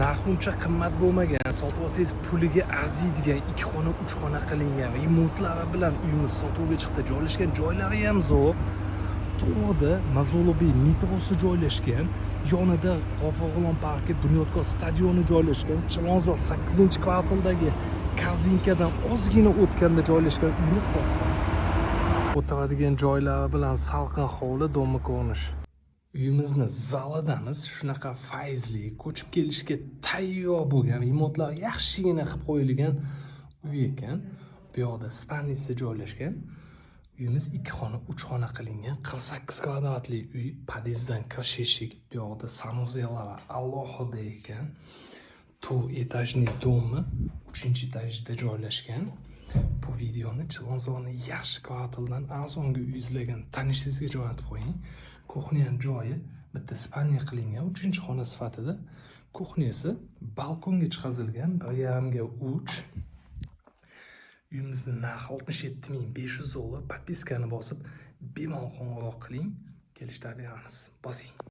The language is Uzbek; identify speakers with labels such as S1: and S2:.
S1: narxi uncha qimmat bo'lmagan, sotib olsangiz puliga arziydigan 2 xona 3 xona qilingan remontlari bilan uyimiz sotuvga chiqdi. Joylashgan joylari ham zo'r. To'g'rida Mazolubiy metrosi joylashgan, yonida G'afurg'ulon parki, Bunyodkor stadioni joylashgan, Chilonzor 8-kvartaldagi Korzinkadan ozgina o'tganda joylashgan uyni postamiz. O'tiradigan joylari bilan salqin hovli, do'mmi ko'rinish. Uyimizni zalidamiz, shunaqa fayzli, ko'chib kelishga tayyor bo'lgan, remontlar yaxshigina qilib qo'yilgan uy ekan. Bu yoqda spalnisi joylashgan. Uyimiz 2 xona 3 xona qilingan, 48 kvadratli uy, podyezddan kirish eshik, bu yoqda sanuzellar alohida ekan. 4 etajli do'mi 3-etajda joylashgan. Bu videoni Chilonzorning yaxshi kvartaldan arzonga uy izlagan tanishingizga jo'natib qo'ying. Kuxnyaning joyi bitta spalnya qilingan, 3-xona sifatida. Kuxnyasi balkonga chiqazilgan, 1,5 ga 3. Uyimizning narxi 67.500 $. Podpiskani bosib, bemalol qo'ng'iroq qiling, kelishtirib beramiz. Bosing.